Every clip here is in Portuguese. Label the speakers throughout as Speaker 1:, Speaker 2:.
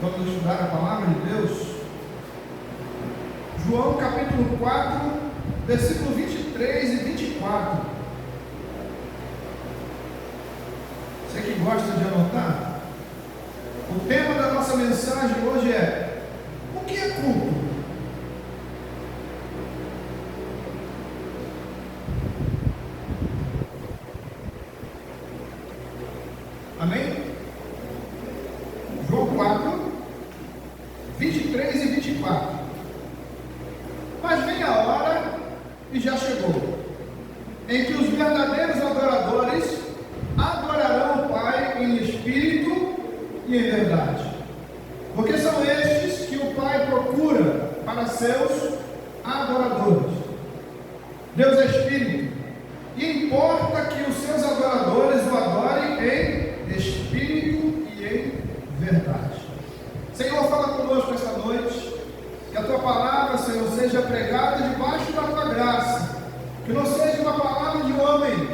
Speaker 1: Vamos estudar a palavra de Deus. João capítulo 4, versículo 23 e 24. Você que gosta de anotar, o tema da nossa mensagem hoje é: o que é culto? Amém? João 4, 23 e 24. Mas vem a hora, e já chegou, em que os verdadeiros adoradores adorarão o Pai em espírito e em verdade, porque são estes que o Pai procura para seus adoradores. Deus é espírito, e importa que os seus adoradores o adorem em espírito e em verdade. Senhor, fala conosco esta noite, que a tua palavra, Senhor, seja pregada debaixo da tua graça, que não seja uma palavra de homem,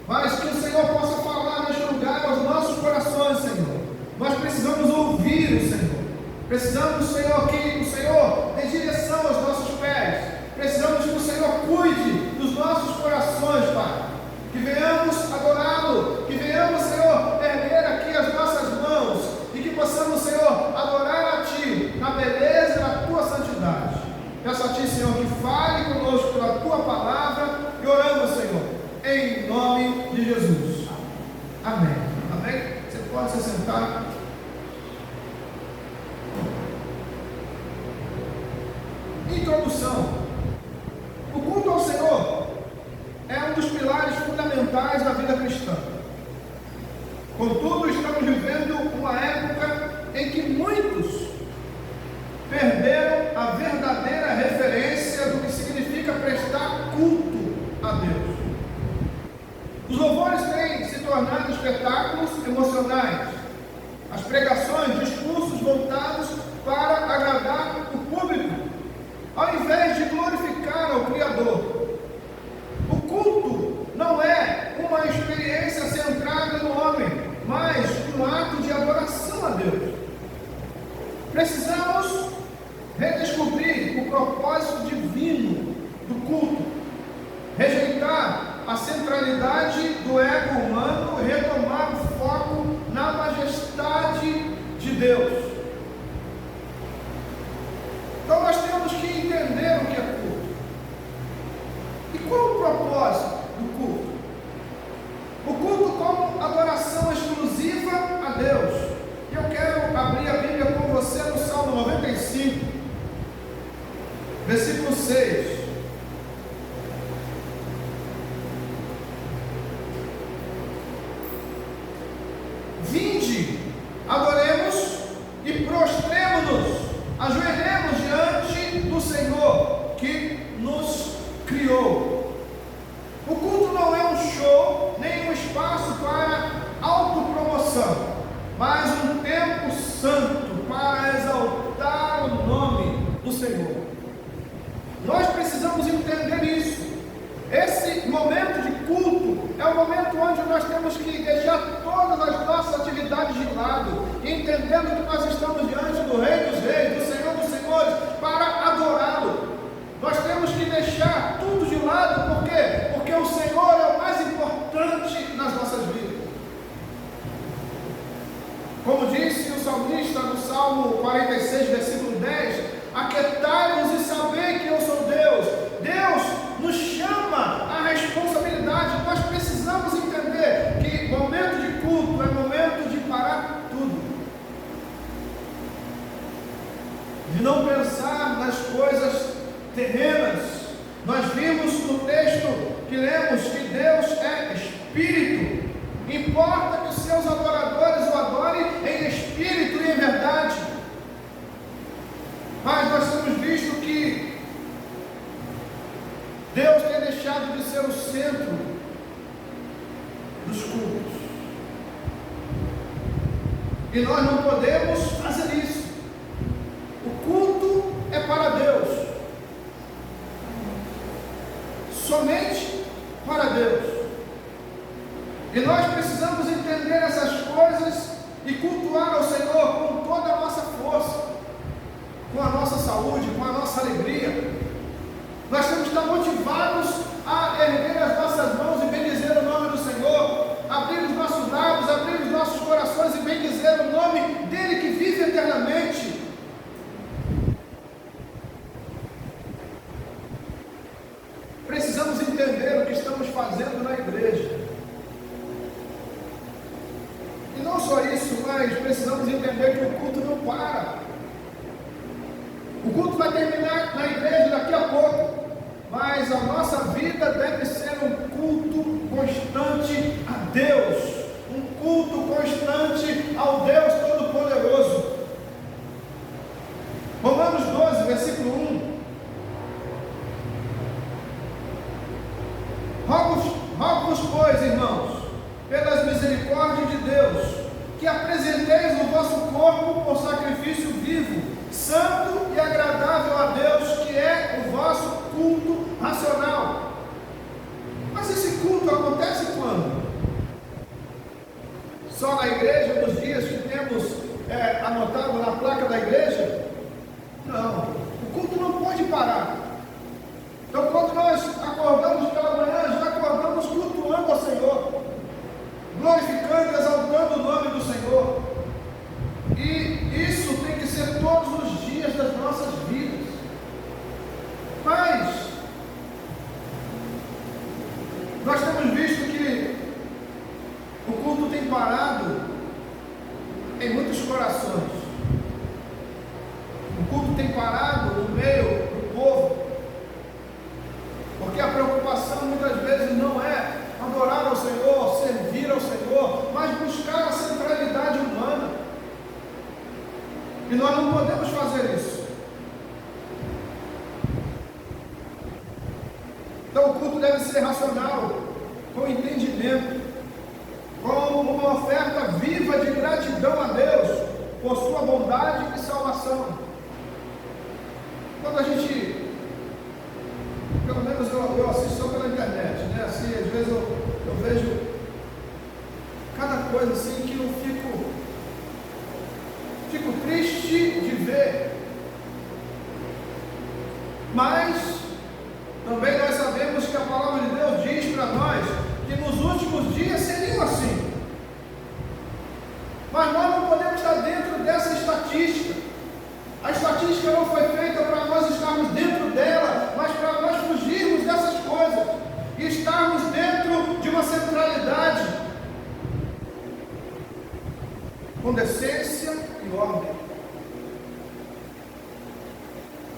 Speaker 1: mas que o Senhor possa falar neste lugar aos nossos corações, Senhor. Nós precisamos ouvir o Senhor, precisamos, Senhor, que o Senhor dê direção aos nossos pés, precisamos que o Senhor cuide dos nossos corações, Pai, que venhamos adorá-lo, que venhamos, Senhor, erguer aqui as nossas mãos e que possamos, Senhor, adorar a Ti na beleza da Tua santidade. Peço a Ti, Senhor, que fale conosco pela Tua palavra e oramos, Senhor, em nome de Jesus. Amém. Amém? Você pode se sentar. Introdução. O culto ao Senhor é um dos pilares fundamentais da vida cristã. Contudo, estamos vivendo uma época em que muitos perderam a verdadeira referência do que significa prestar culto a Deus. Os louvores têm se tornado espetáculos emocionais. As pregações, discursos voltados para agradar o público, ao invés de glorificar ao Criador. O culto não é uma experiência centrada no homem, mas um ato de adoração a Deus. Precisamos redescobrir o propósito divino do culto, rejeitar a centralidade do ego humano e retomar o foco na majestade de Deus. Então nós temos que entender o que é culto. E qual o propósito do culto? O culto como adoração exclusiva a Deus. E eu quero abrir a Bíblia com você no Salmo 95, versículo 6. Vinde, adoremos e prostremo-nos, ajoelhemos diante do Senhor que nos criou. O culto não é um show, nem um espaço para autopromoção, mas um tempo santo para exaltar o nome do Senhor. Nós precisamos entender isso. Esse momento de culto é o momento onde nós temos que deixar todas as nossas atividades de lado, entendendo que nós estamos diante do Rei dos Reis, do Senhor dos Senhores, para adorá-lo. Nós temos que deixar tudo de lado, por quê? Porque o Senhor é o mais importante nas nossas vidas. Como disse o salmista no Salmo 46, versículo 10, aquietai-vos e sabei que eu sou Deus. Deus nos chama à responsabilidade. Nós precisamos entender que momento de culto é momento de parar tudo, de não pensar nas coisas terrenas. Nós vimos no texto que lemos que Deus é Espírito. Importa que os seus adoradores o adorem em espírito e em verdade. Mas nós temos visto que Deus tem deixado de ser o centro dos cultos. E nós não podemos fazer isso. O culto é para Deus. Somente para Deus. E nós precisamos entender essas coisas e cultuar ao Senhor com toda a nossa força. saúde, com a nossa alegria. Nós temos que estar motivados a erguer as nossas mãos e bendizer o nome do Senhor, abrir os nossos lábios, abrir os nossos corações e bendizer o nome dele que vive eternamente. Precisamos entender o que estamos fazendo na igreja. E não só isso, mas precisamos entender que o culto não para. O culto vai terminar na igreja daqui a pouco, mas a nossa vida deve ser um culto constante a Deus, um culto constante ao Deus Todo-Poderoso. Romanos 12, versículo 1. Rogo-vos, pois, irmãos, pelas misericórdias de Deus, que apresenteis o vosso corpo por sacrifício vivo, santo e agradável a Deus, que é o vosso culto racional. Mas esse culto acontece quando? Só na igreja, nos dias que temos anotado na placa da igreja? Não, o culto não pode parar. Então, quando nós acordamos pela manhã, já acordamos cultuando ao Senhor, glorificando e exaltando o nome do Senhor. E isso tem que ser todos os dias das nossas vidas. Mas nós temos visto que o culto tem parado em muitos corações. O culto tem parado no meio do povo, porque a preocupação muitas vezes não é adorar ao Senhor, servir ao Senhor, mas buscar a centralidade humana. E nós não podemos fazer isso. Então o culto deve ser racional, com entendimento, com uma oferta viva de gratidão a Deus por sua bondade e salvação. Quando a gente, pelo menos eu assisto só pela internet, né? Assim, às vezes eu vejo cada coisa assim que eu fico triste de ver. Mas também nós sabemos que a palavra de Deus diz para nós que nos últimos dias seriam assim. Mas nós não podemos estar dentro dessa estatística. A estatística não foi feita para nós estarmos dentro dela, mas para nós fugirmos dessas coisas e estarmos dentro de uma centralidade com decência e ordem.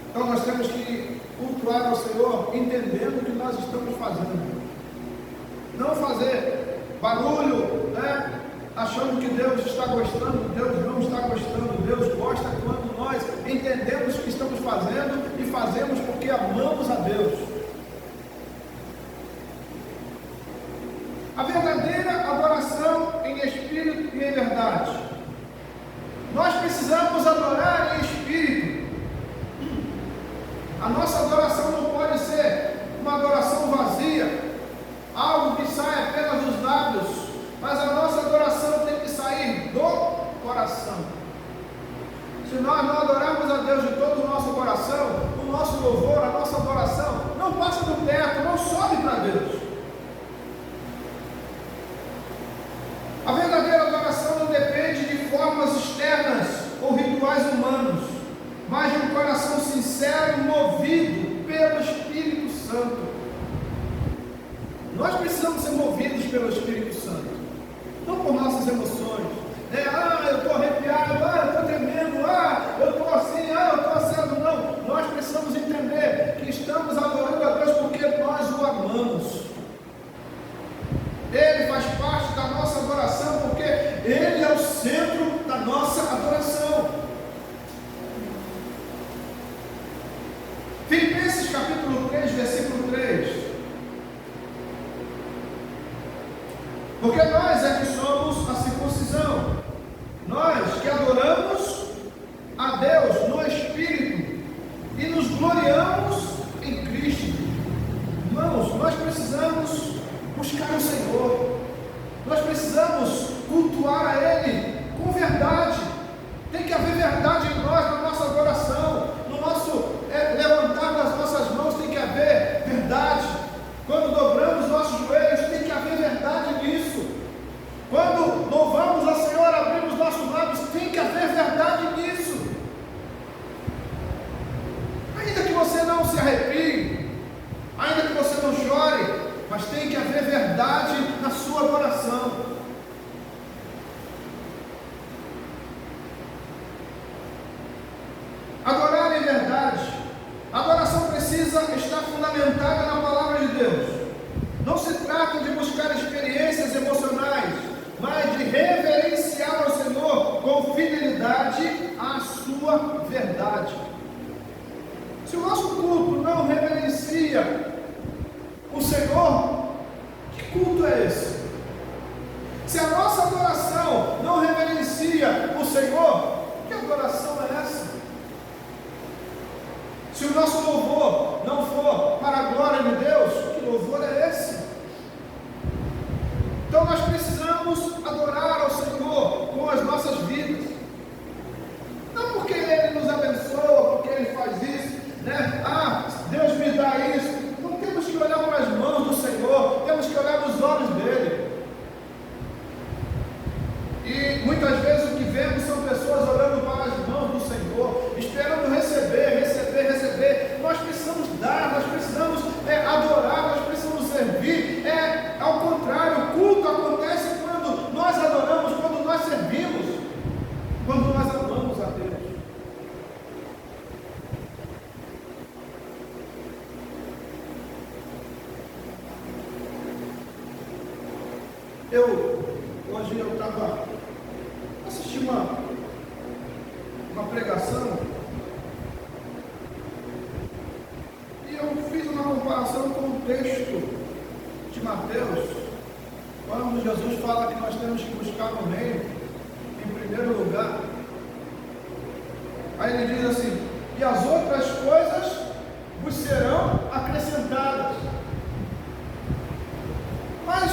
Speaker 1: Então nós temos que cultuar ao Senhor entendendo o que nós estamos fazendo. Não fazer barulho, né? Achando que Deus está gostando. Deus não está gostando. Deus gosta quando nós entendemos o que estamos fazendo e fazemos porque amamos a Deus. A verdadeira adoração em espírito e em verdade. Nós precisamos adorar em espírito. A nossa adoração não pode ser uma adoração vazia, algo que sai apenas dos lábios, mas a nossa adoração tem que sair do coração. Se nós não adorarmos a Deus de todo o nosso coração, o nosso louvor, a nossa adoração não passa do teto, não sobe para Deus. A verdadeira adoração não depende de formas externas ou rituais humanos, mas de um coração sincero, movido pelo Espírito Santo. Nós precisamos ser movidos pelo Espírito Santo, não por nossas emoções. Eu estou arrepiado, eu estou tremendo, eu estou assim, eu estou assado. Não, nós precisamos entender que estamos adorando a Deus porque nós o amamos. Ele faz parte da nossa adoração porque Ele é o centro da nossa adoração. Filipenses capítulo 3, versículo 3. Porque nós é que somos a circuncisão, nós que adoramos a Deus no Espírito e nos gloriamos em Cristo. Irmãos, nós precisamos buscar o Senhor, nós precisamos cultuar a Ele com verdade. Tem que haver verdade em nós, na nossa adoração, no nosso nosso louvor não for para a glória de Deus, que louvor é esse? Então nós precisamos adorar ao Senhor com as nossas vidas. Não porque Ele nos abençoa, porque Ele faz isso, né? Ah, Deus me dá isso. Não temos que olhar para as mãos do Senhor, temos que olhar nos olhos dEle. E muitas vezes o que vemos são pessoas olhando para as mãos do Senhor, esperando receber, receber, receber. Nós precisamos dar, nós precisamos adorar, nós precisamos servir. Ao contrário, o culto acontece quando nós adoramos, quando nós servimos, quando nós amamos a Deus. Hoje eu estava assistindo uma pregação e eu fiz uma comparação com o texto de Mateus, quando Jesus fala que nós temos que buscar o reino em primeiro lugar. Aí ele diz assim: e as outras coisas vos serão acrescentadas. Mas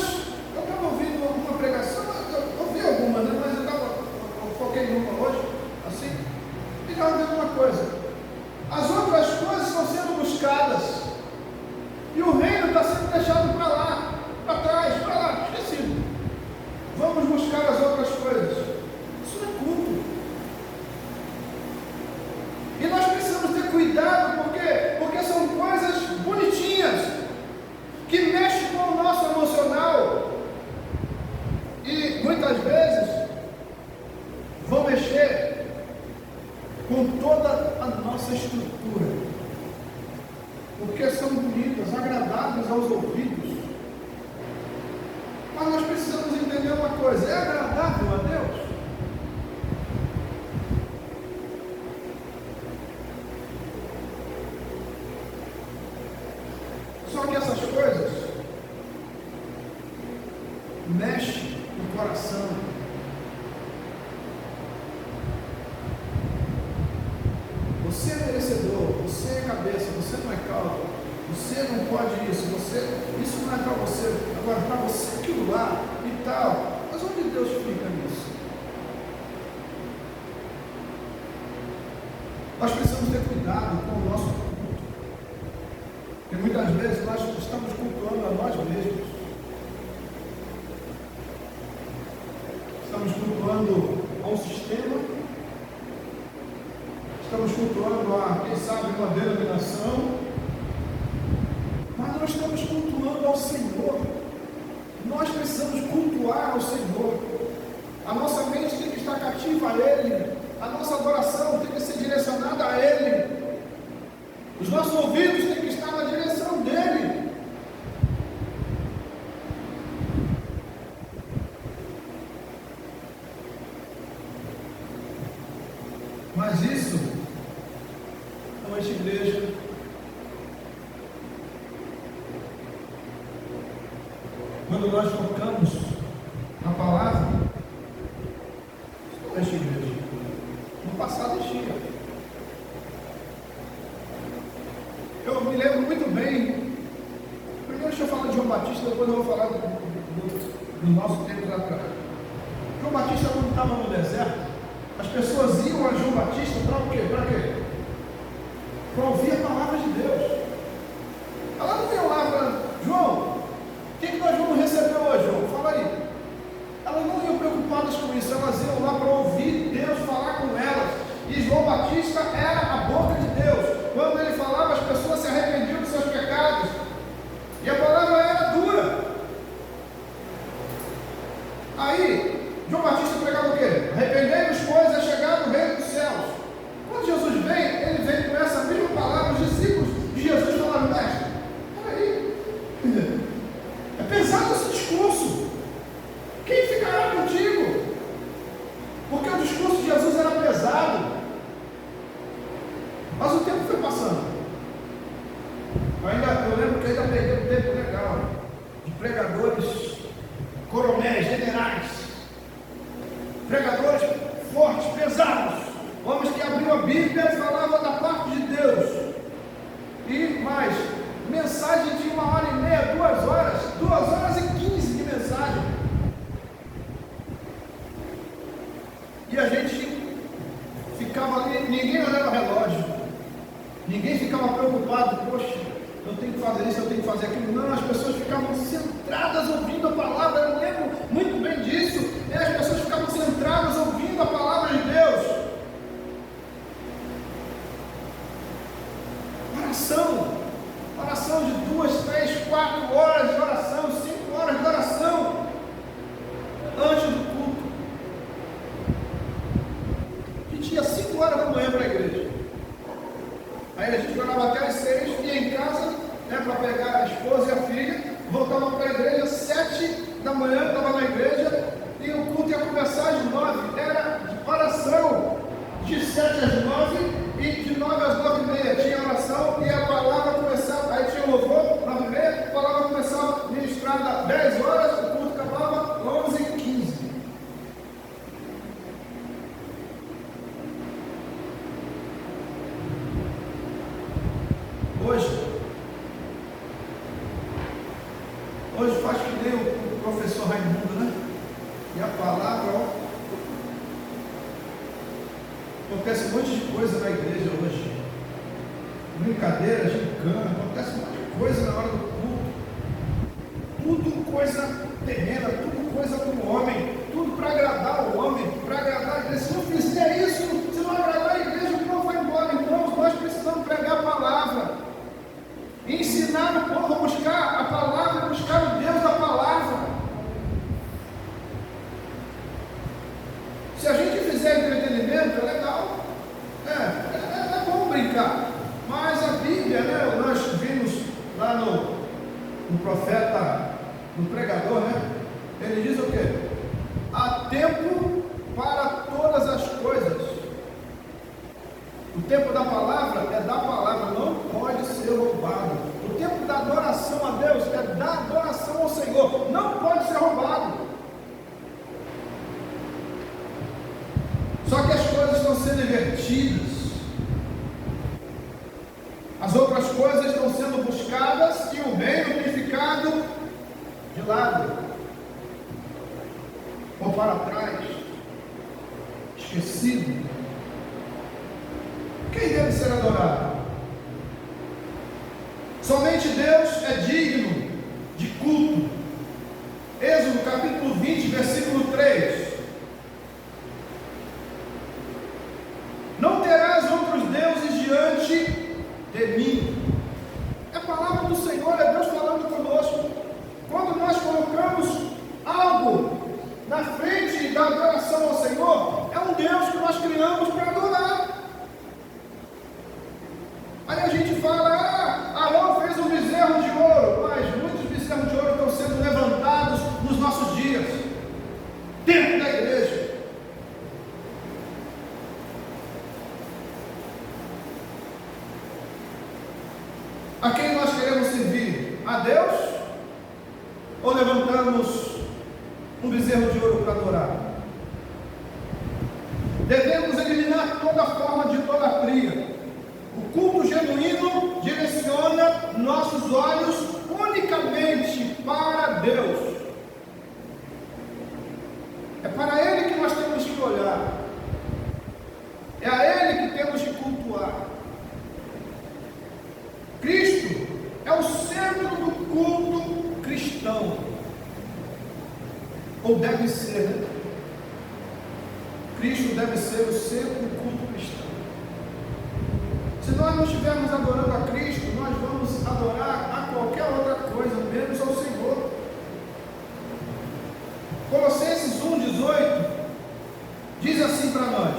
Speaker 1: eu estava ouvindo alguma pregação, eu ouvi alguma, né? Mas eu foquei em uma hoje, assim, e estava vendo uma coisa: as outras coisas estão sendo buscadas, e o reino está sendo deixado para lá, para trás, para lá, esquecido. Vamos buscar as outras coisas. Isso não é culto. E nós precisamos ter cuidado, por quê? Porque são coisas bonitinhas, que mexem com o nosso emocional. E muitas vezes vão mexer com toda a nossa estrutura, porque são bonitas, agradáveis aos ouvidos. Mas nós precisamos entender uma coisa: é agradável a Deus? Só que essas coisas mexem no coração. Você é merecedor, você é cabeça, você não é cauda, você não pode isso não é para você, agora para você aquilo lá e tal. Mas onde Deus fica nisso? Nós precisamos ter cuidado com o nosso culto, porque muitas vezes nós estamos cultuando a nós mesmos, estamos cultuando a um sistema, estamos cultuando a, quem sabe, uma denominação, mas nós estamos cultuando ao Senhor. Nós precisamos cultuar ao Senhor. A nossa mente tem que estar cativa a Ele, a nossa adoração tem que ser direcionada a Ele, os nossos ouvidos têm que estar na direção dEle. Mas isso não é de igreja. Quando nós focamos na palavra, isso não é de igreja. No passado tinha. Eu me lembro muito bem. Primeiro deixa eu falar de João Batista, depois eu vou falar do nosso tempo atrás. João Batista, quando estava no deserto, as pessoas iam a João Batista para o quê? Para quê? Para ouvir a palavra de Deus. Ela não veio lá para João, o que nós vamos receber hoje, João? Fala aí. Elas não iam preocupadas com isso, elas iam lá para ouvir Deus falar com elas. E João Batista era a boca de Deus. Quando ele falava, as pessoas se arrependiam dos seus pecados. E a palavra era dura. Aí, João Batista pregava o quê? Arrependei-vos, pois é chegado o reino dos céus. Quando Jesus vem, ele vem com essa mesma palavra. Os discípulos de Jesus falaram: mestre, peraí, é pesado esse discurso. Quem ficará contigo? Porque o discurso de Jesus era pesado. Mas o tempo foi passando. Eu lembro que ainda peguei um tempo legal de pregadores, coronéis, generais, pregadores fortes, pesados, homens que abriam a Bíblia e falavam da parte de Deus. E a gente ficava ali, ninguém olhava o relógio, ninguém ficava preocupado, poxa, eu tenho que fazer isso, eu tenho que fazer aquilo. Não, as pessoas ficavam centradas ouvindo a palavra. Eu lembro muito bem disso. As pessoas ficavam centradas ouvindo a palavra de Deus. Oração de 2, 3, 4 horas de oração, 5 horas de oração antes do culto. A gente ia 5 horas da manhã para a igreja. Aí a gente orava até as 6, ia em casa, para pegar a esposa e a filha, voltava para a igreja, 7 da manhã, estava na igreja, e o culto ia começar às 9, era oração de 7 às 9, e de 9 às 9h30 tinha oração, e a palavra começava, aí tinha louvor, 9h30, a palavra começava ministrada 10 horas, o culto acabava 11h15. Hoje faz que nem o professor Raimundo, né? E a palavra, ó. Acontece um monte de coisa na igreja hoje. Brincadeira, gincana, acontece um monte de coisa na hora do culto. Tudo coisa terrena, tudo coisa para o homem, tudo para agradar o homem, para agradar a igreja. Se não fizer isso, se não agradar a igreja, o povo vai embora. Então nós precisamos pregar a palavra, ensinar o povo a buscar a palavra, buscar o Deus da palavra. Se a gente fizer entretenimento, é legal, é bom brincar, mas a Bíblia, né, nós vimos lá no profeta, no pregador, né, ele diz o quê? Há tempo para todas as coisas. O tempo da palavra é da palavra, não pode ser roubado. O tempo da adoração a Deus é da adoração ao Senhor, não pode ser roubado. Só que as coisas estão sendo invertidas. As outras coisas estão sendo buscadas e o reino tem ficado de lado, ou para trás, esquecido. Quem deve ser adorado? Somente Deus é digno de culto. Êxodo capítulo 20, versículo 3. Não terás outros deuses diante de mim. É a palavra do Senhor, é Deus falando conosco. Quando nós colocamos algo na frente da adoração ao Senhor, é um Deus que nós criamos para adorar. Aí a gente fala, Arão fez um bezerro de ouro, mas muitos bezerros de ouro estão sendo levantados nos nossos dias, dentro da igreja. A quem nós queremos servir? A Deus? Ou levantamos um bezerro de ouro para adorar? Devemos eliminar toda forma de idolatria. O culto genuíno direciona nossos olhos unicamente para Deus. É para Ele que nós temos que olhar. É a Ele que temos que cultuar. Cristo é o centro do culto cristão. Ou deve ser, né? Cristo deve ser o centro do culto cristão. Se nós não estivermos adorando a Cristo, nós vamos adorar a qualquer outra coisa, menos ao Senhor. Colossenses 1,18 diz assim para nós: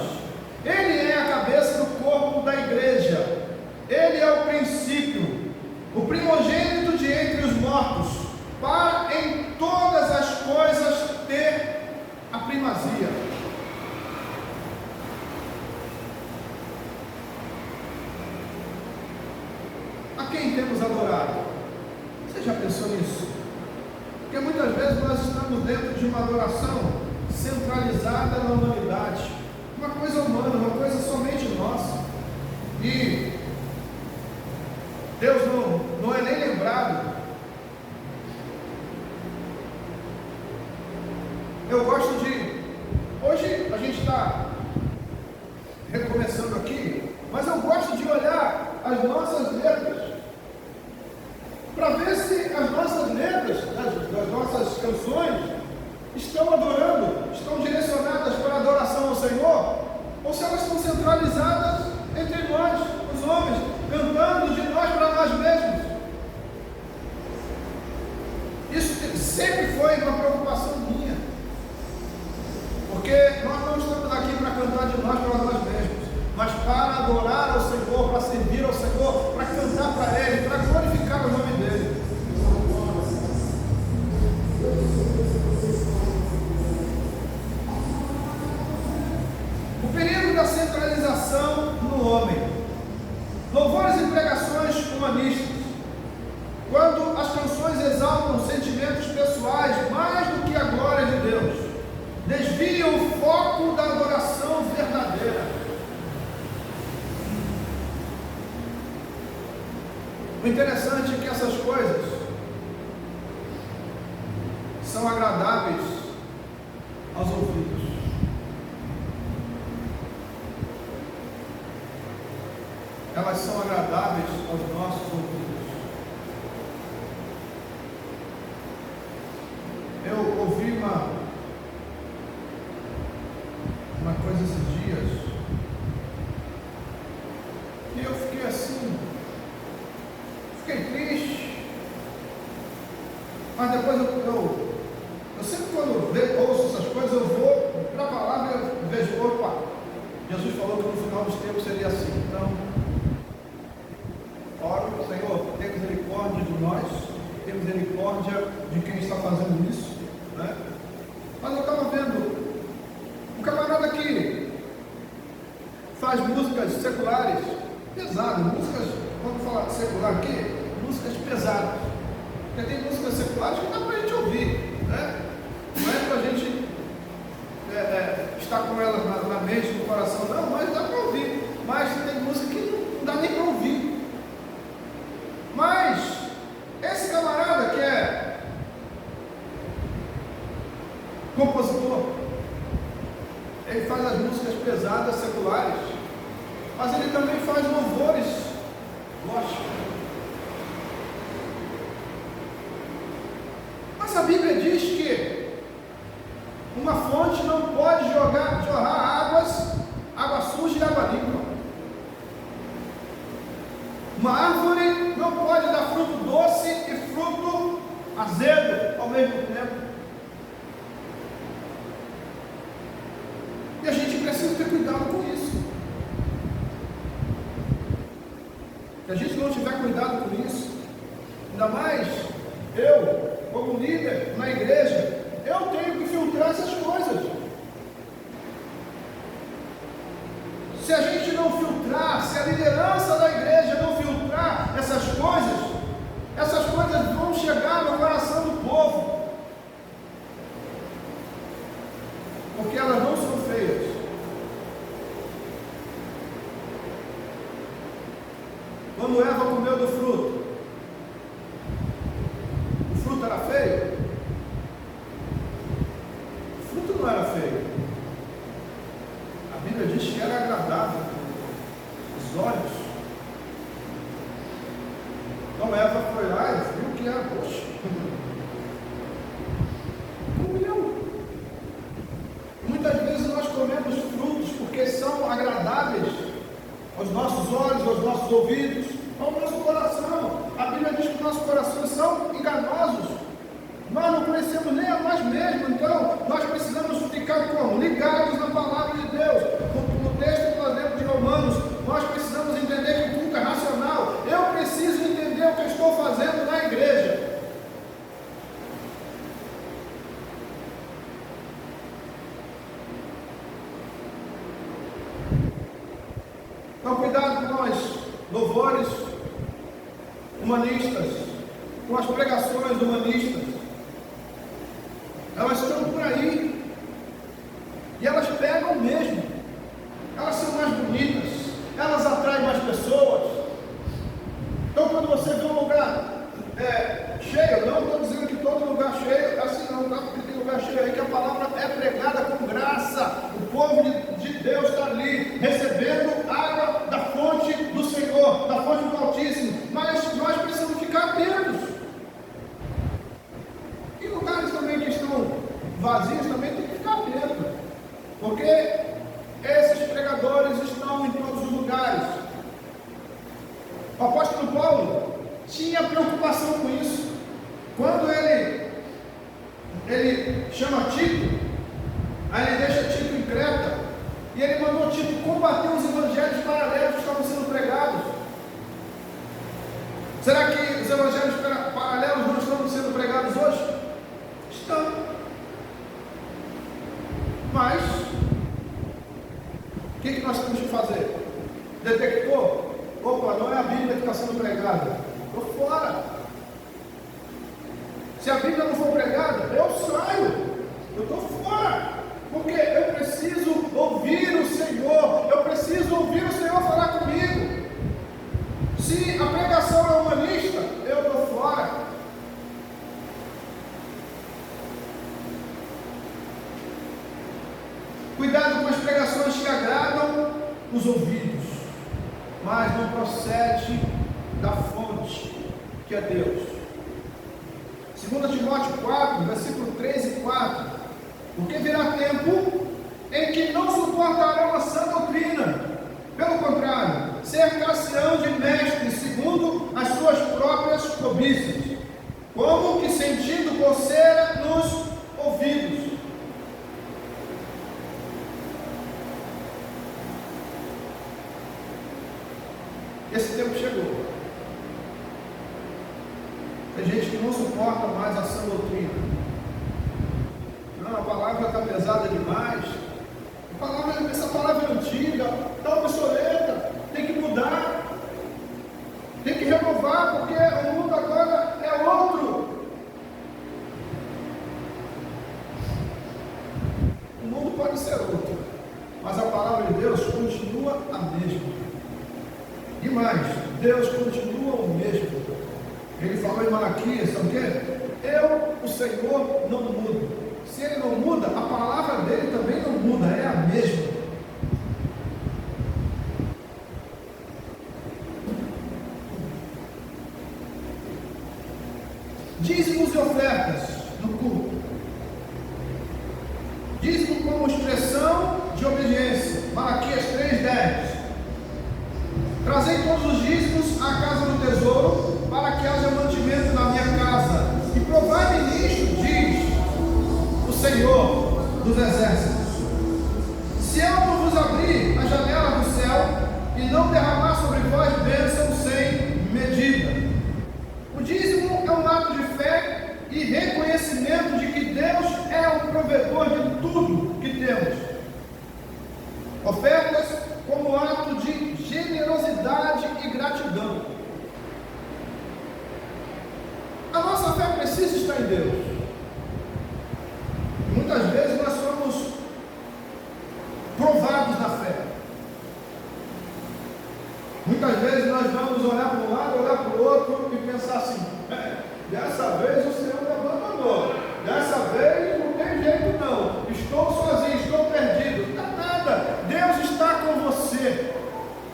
Speaker 1: Ele é a cabeça do corpo da igreja. Ele é o princípio, o primogênito de entre os mortos, para em todas as coisas ter a primazia. A quem temos adorado? Você já pensou nisso? Porque muitas vezes nós estamos dentro de uma adoração centralizada na humanidade, uma coisa humana, uma coisa somente nossa, e Deus não é nem lembrado. Eu gosto de... Hoje a gente está centralizadas entre nós, os homens, cantando de nós para nós mesmos. Isso sempre foi uma preocupação minha, porque nós não estamos aqui para cantar de nós para nós mesmos, mas para adorar ao Senhor, para servir ao Senhor, para cantar para Ele, para glorificar o nome dEle. O perigo da centralização no homem. Louvores e pregações humanistas. Quando as canções exaltam sentimentos pessoais mais do que a glória de Deus, desviam o foco da adoração verdadeira. O interessante é que essas coisas são agradáveis aos ouvidos. Elas são agradáveis aos nossos ouvidos. Eu ouvi uma coisa esses dias e eu fiquei assim, fiquei triste, mas depois eu sempre quando ouço essas coisas eu vou para a palavra e vejo, opa, Jesus falou que no final dos tempos seria assim, então oro, Senhor, tem misericórdia de nós, tem misericórdia de quem está fazendo isso, né? Mas eu estava vendo um camarada que faz músicas seculares, pesadas, músicas, quando fala secular aqui, músicas pesadas, porque tem músicas seculares que dá para a gente ouvir, né? Não é para a gente estar com elas na mente, no coração, não, mas dá para ouvir, mas tem música que não dá nem para ouvir. Mas esse camarada que é compositor, ele faz as músicas pesadas seculares, mas ele também faz louvores gospel. Mas a Bíblia diz que uma fonte não pode jorrar água suja e água limpa. Uma árvore não pode dar fruto doce e fruto azedo ao mesmo tempo. E a gente precisa ter cuidado com isso. Se a gente não tiver cuidado com isso, ainda mais eu, como líder na igreja, eu tenho que filtrar essas coisas. Se a gente não filtrar, se a liderança da igreja não filtrar essas coisas vão chegar no coração do povo, porque elas não são feias. Quando Eva comeu do fruto, o fruto era feio? O fruto não era feio. A Bíblia diz que era agradável aos olhos. Então Eva foi lá e viu que era, poxa, comeu. Muitas vezes nós comemos frutos porque são agradáveis aos nossos olhos, aos nossos ouvidos, ao nosso coração. A Bíblia diz que os nossos corações são enganosos. Nós não conhecemos nem a nós mesmos, então nós precisamos ficar como? Ligados na palavra de Deus. No texto que nós lemos de Romanos, nós precisamos entender que o culto é racional. Eu preciso entender o que eu estou fazendo na igreja. Então cuidado com os louvores humanistas, com as pregações humanistas. Elas estão por aí e elas pegam mesmo. Elas são mais bonitas, elas atraem mais pessoas. Então quando você vê um lugar cheio, eu não estou dizendo que todo lugar cheio é assim não, tá? Porque tem lugar cheio aí que a palavra é pregada com graça. O povo de Deus está ali recebendo água da fonte do Senhor, da fonte do Altíssimo. Mas nós precisamos ficar atentos. tipo combater os evangelhos paralelos que estavam sendo pregados. Será que os evangelhos paralelos não estão sendo pregados hoje? Estão. Mas o que nós temos que fazer? Detectou? Opa, não é a Bíblia que está sendo pregada. Estou fora. Se a Bíblia não for pregada, eu saio. Eu estou fora. Porque eu preciso ouvir o Senhor. Eu preciso ouvir o Senhor falar comigo. Se a pregação é humanista, eu estou fora. Cuidado com as pregações que agradam os ouvidos, mas não procede da fonte, que é Deus. 2 Timóteo 4, versículo 3 e 4. Porque virá tempo em que não suportarão a sã doutrina. Pelo contrário, cercar-se-ão de mestres segundo as suas próprias cobiças, como que sentindo coceira nos ouvidos. Esse tempo chegou. Tem gente que não suporta mais a sã doutrina. Não, a palavra está pesada demais. Essa palavra é antiga, está obsoleta, tem que mudar, tem que renovar, porque o mundo agora é outro. O mundo pode ser outro, mas a palavra de Deus continua a mesma. E mais, Deus continua o mesmo. Ele falou em Malaquias, sabe o quê? Eu, o Senhor, não mudo. Se ele não muda, a palavra dele também não muda, é a mesma. Dízimos e ofertas no culto. Dízimo como expressão de obediência. Malaquias 3:10. Trazei todos os dízimos à casa do tesouro, para que haja mantimento na minha casa. E provai-me nisto, diz o Senhor dos exércitos. Se eu não vos abrir a janela do céu e não derramar sobre vós bênção sem medida. O dízimo é um ato de fé e reconhecimento de que Deus é o provedor de tudo que temos. Ofertas como ato de generosidade e gratidão. A nossa fé precisa estar em Deus. Muitas vezes nós somos provados na fé. Muitas vezes nós vamos olhar para um lado, olhar para o outro e pensar assim: dessa vez o Senhor me abandonou, dessa vez não tem jeito não, estou sozinho, estou perdido. Não é nada, Deus está com você.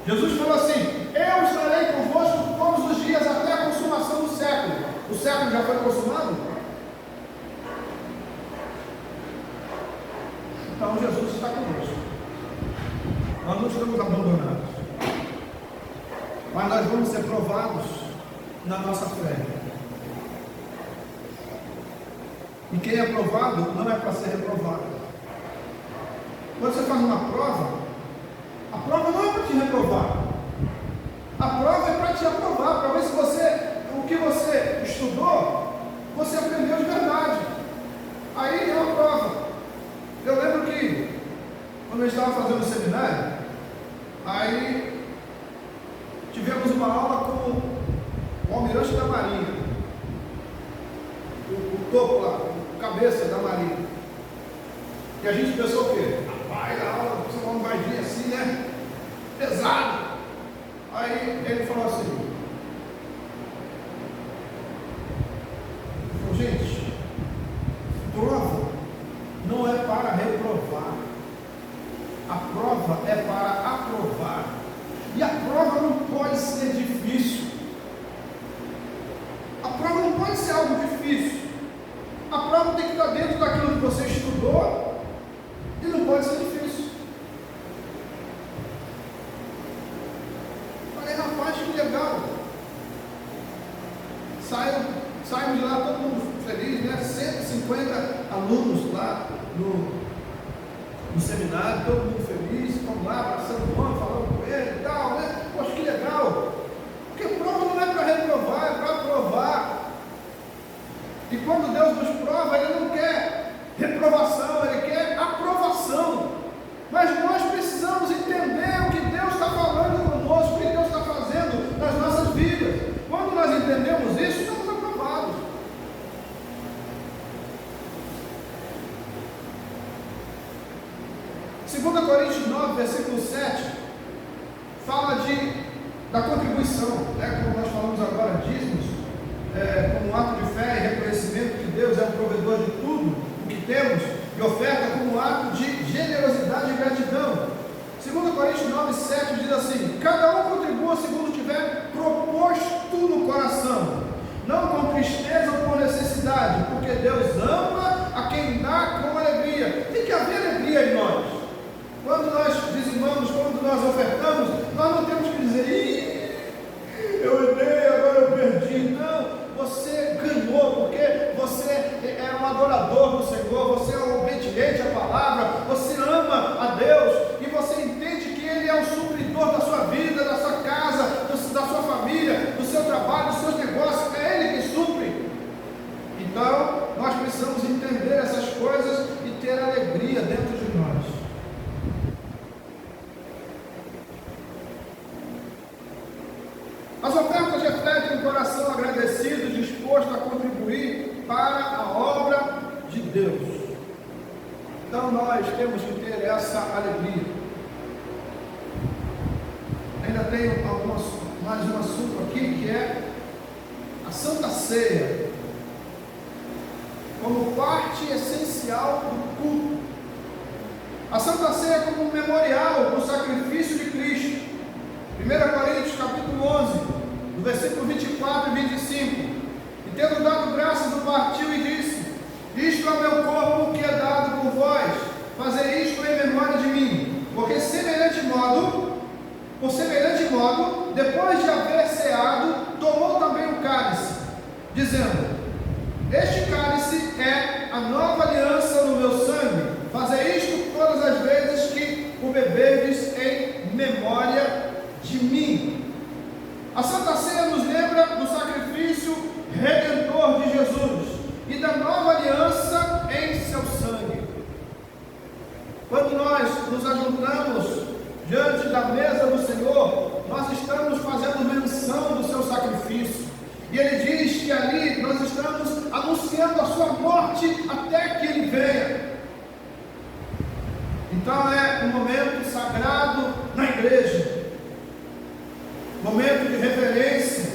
Speaker 1: Jesus falou assim: eu estarei convosco todos os dias até a consumação do século. O século já foi consumado? Então Jesus está conosco. Nós não estamos abandonados, mas nós vamos ser provados na nossa fé. E quem é provado não é para ser reprovado. Quando você faz uma prova, a prova não é para te reprovar. A prova é para te aprovar, para ver se o que você estudou, você aprendeu de verdade. Aí é uma prova. Eu lembro que quando eu estava fazendo o seminário, aí tivemos uma aula com o almirante da Marinha, o topo lá, o cabeça da Marinha. E a gente pensou o quê? Rapaz, a aula não vai vir assim, né? Pesado. Aí ele falou assim: gente, prova não é para reprovar, a prova é para aprovar. E a prova não pode ser difícil. A prova não pode ser algo difícil. A prova tem que estar dentro daquilo que você estudou e não pode ser difícil. Falei, rapaz, que legal. Saímos de lá todo mundo feliz, né? 150 alunos lá no no seminário, todo mundo feliz, vamos lá, abraçando o irmão, falando com ele e tal, né? Poxa, que legal. Porque prova não é para reprovar, é para aprovar. E quando Deus nos prova, Ele não quer reprovação, Ele quer aprovação. Mas nós precisamos entender o que Deus está falando conosco, o que Deus está fazendo nas nossas vidas. Quando nós entendemos isso, somos aprovados. Segunda Coríntios 9, versículo 7, fala da contribuição, né? Como nós falamos agora, dízimos, como um ato de fé e reconhecimento que Deus é o provedor de tudo o que temos, e oferta como um ato de generosidade e gratidão. 2 Coríntios 9, 7 diz assim: cada um contribua segundo tiver proposto no coração, não com tristeza ou por necessidade, porque Deus ama a quem dá com alegria. Tem que haver alegria em nós. Quando nós dizimamos, quando nós ofertamos, nós não temos que dizer: eu dei, agora eu perdi. Não, você ganhou, porque você é um adorador do Senhor, você é um obediente à palavra, você ama a Deus, e você entende que Ele é o supridor da sua vida, da sua casa, da sua família, do seu trabalho, dos seus negócios, é Ele que supre. Então, nós precisamos entender essas coisas e ter alegria dentro de nós. As ofertas refletem um coração agradecido, disposto a contribuir para a obra de Deus. Então nós temos que ter essa alegria. Ainda tenho mais um assunto aqui, que é a Santa Ceia, como parte essencial do culto. A Santa Ceia como um memorial do sacrifício de Cristo. 1 Coríntios capítulo 11, do versículo 24 e 25. E tendo dado graças, o partiu e disse: isto é o meu corpo que é dado por vós, fazei isto em memória de mim. Porque por semelhante modo, depois de haver ceado, tomou também o cálice, dizendo: este cálice é a nova aliança no meu sangue, fazei isto todas as vezes que o beberdes em memória de mim. A Santa Ceia nos lembra do sacrifício redentor de Jesus e da nova aliança em seu sangue. Quando nós nos ajuntamos diante da mesa do Senhor, nós estamos fazendo menção do seu sacrifício, e Ele diz que ali nós estamos anunciando a sua morte até que Ele venha. Então é um momento sagrado na igreja, momento de reverência.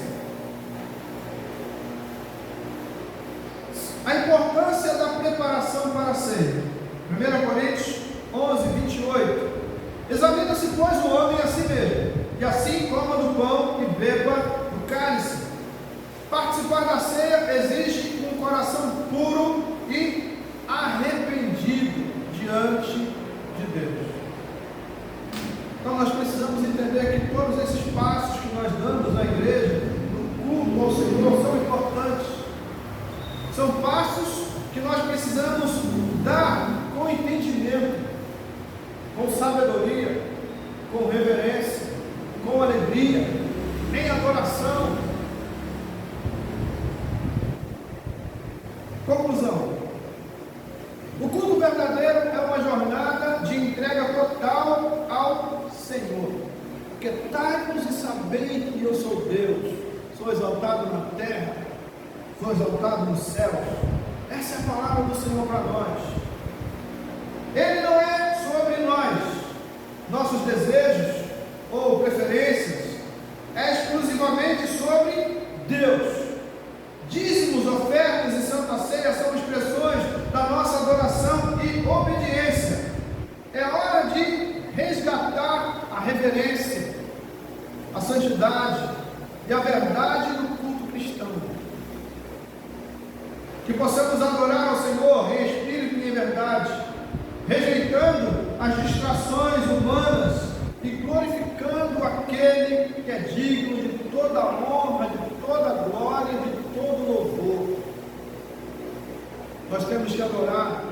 Speaker 1: A importância da preparação para a ceia. 1 Coríntios 11, 28. Examina-se, pois, o homem a si mesmo, e assim coma do pão e beba do cálice. Participar da ceia exige um coração puro e arrependido diante de Deus. Então nós precisamos entender que todos esses passos que nós damos na igreja, no culto ao Senhor, são importantes. São passos que nós precisamos dar com entendimento, com sabedoria, com reverência, com alegria, em adoração. Conclusão: o culto verdadeiro é uma jornada de entrega total ao Senhor. Aquietai-vos e sabei que eu sou Deus, sou exaltado na terra, sou exaltado nos céus. Essa é a palavra do Senhor para nós. Ele não é sobre nós, nossos desejos ou preferências, é exclusivamente sobre Deus. Dízimos, ofertas e Santa Ceia são expressões da nossa adoração e obediência. É hora de resgatar a reverência, a santidade e a verdade do culto cristão. Que possamos adorar ao Senhor em espírito e em verdade, rejeitando as distrações humanas e glorificando aquele que é digno de toda a honra, de toda a glória, de todo o louvor. Nós temos que adorar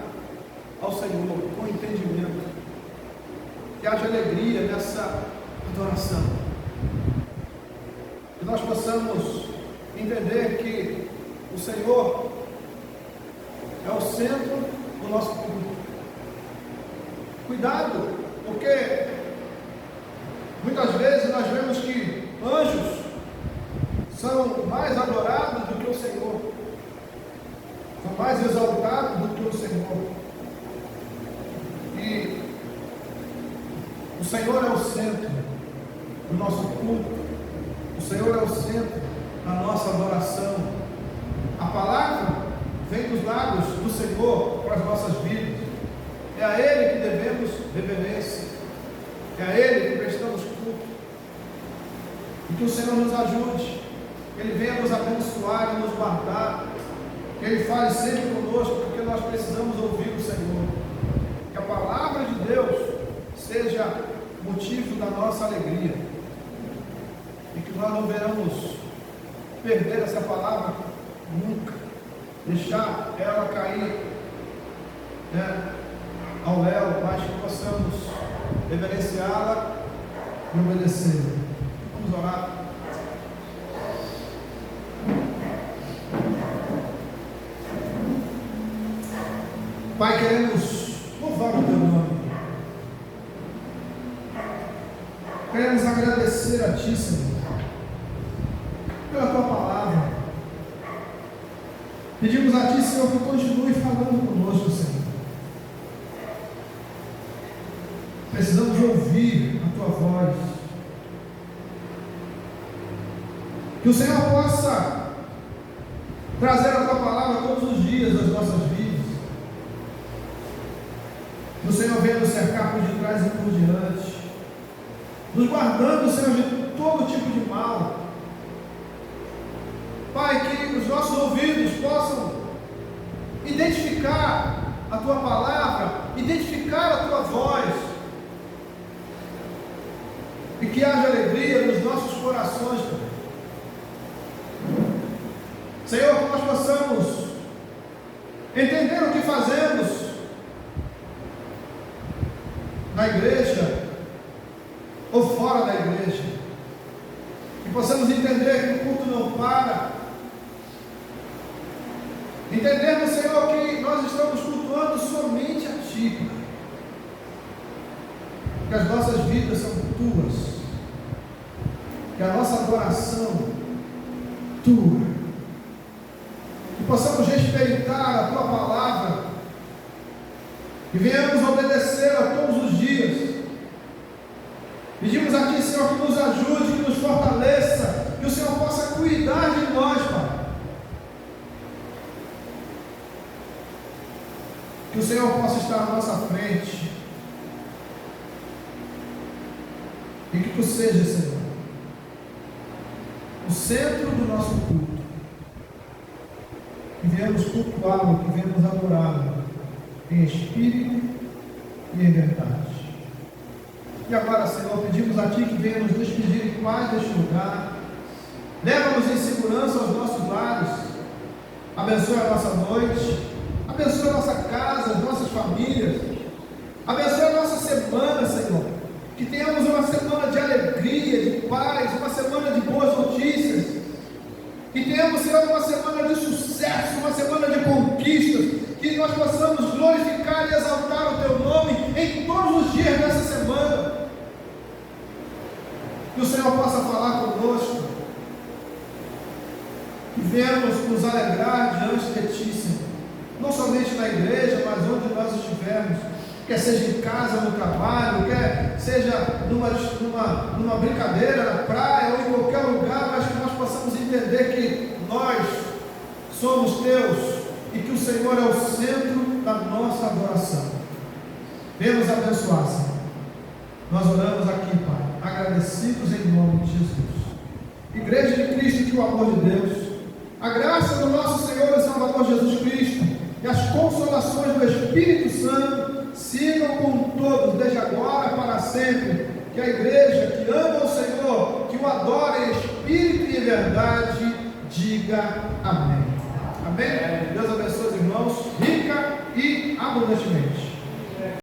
Speaker 1: ao Senhor com entendimento, que haja alegria nessa adoração. Que nós possamos entender que o Senhor é o centro do nosso culto. Cuidado, porque muitas vezes nós vemos que anjos são mais adorados do que o Senhor, são mais exaltados do que o Senhor. E o Senhor é o centro do nosso culto, o Senhor é o centro da nossa adoração. A palavra vem dos lábios do Senhor para as nossas vidas. É a Ele que devemos reverência, é a Ele que prestamos culto. E que o Senhor nos ajude, que Ele venha nos abençoar e nos guardar, que Ele fale sempre conosco, porque nós precisamos ouvir o Senhor. Que a palavra de Deus seja motivo da nossa alegria, e que nós não venhamos perder essa palavra nunca, deixar ela cair ao léu, mas que possamos reverenciá-la e obedecê-la. Vamos orar. Pai, queremos louvar o Teu nome, queremos agradecer a Ti, Senhor, pela Tua palavra. Pedimos a Ti, Senhor, que continue falando conosco, Senhor. Precisamos ouvir a Tua voz. Que o Senhor possa trazer a Tua palavra todos os dias das nossas vidas. Que o Senhor venha nos cercar por detrás e por diante, nos guardando, Senhor, de todo tipo de mal. Pai, que os nossos ouvidos possam identificar a Tua palavra, identificar a Tua voz, e que haja alegria nos nossos corações, Senhor, que nós possamos entender o que fazemos na igreja ou fora da igreja, que possamos entender que o culto não para, entendermos, Senhor, que nós estamos cultuando somente a Ti, que as nossas vidas são Tuas, que a nossa adoração Tua, que possamos respeitar a Tua palavra, que venhamos obedecê-la todos os dias. Pedimos a Ti, Senhor, que nos ajude, que nos fortaleça, que o Senhor possa cuidar de nós, Pai. Que o Senhor possa estar à nossa frente, e que Tu seja, Senhor, o centro do nosso culto, que venhamos cultuá-lo, que venhamos adorá-lo em espírito e em verdade. E agora, Senhor, pedimos a Ti que venha nos despedir em paz deste lugar, leva-nos em segurança aos nossos lares, abençoe a nossa noite, abençoe a nossa casa, as nossas famílias, abençoe a nossa semana, Senhor, que tenhamos uma semana de alegria, de paz, uma semana de boas notícias, que tenhamos, Senhor, uma semana de sucesso, uma semana de conquistas, que nós possamos glorificar e exaltar o Teu nome em todos os dias dessa semana, que o Senhor possa falar conosco, que venhamos nos alegrar diante de Ti, Senhor, não somente na igreja, mas onde nós estivermos, quer seja em casa, no trabalho, quer seja numa brincadeira na praia ou em qualquer lugar, mas que nós possamos entender que nós somos Teus e que o Senhor é o centro da nossa adoração. Venha nos abençoar, Senhor. Nós oramos aqui, Pai, agradecidos em nome de Jesus. Igreja de Cristo, que o amor de Deus, a graça do nosso Senhor e Salvador Jesus Cristo e as consolações do Espírito Santo sigam com todos, desde agora para sempre. Que a igreja que ama o Senhor, que o adora em espírito e em verdade, diga amém. Amém? Deus abençoe os irmãos, rica e abundantemente.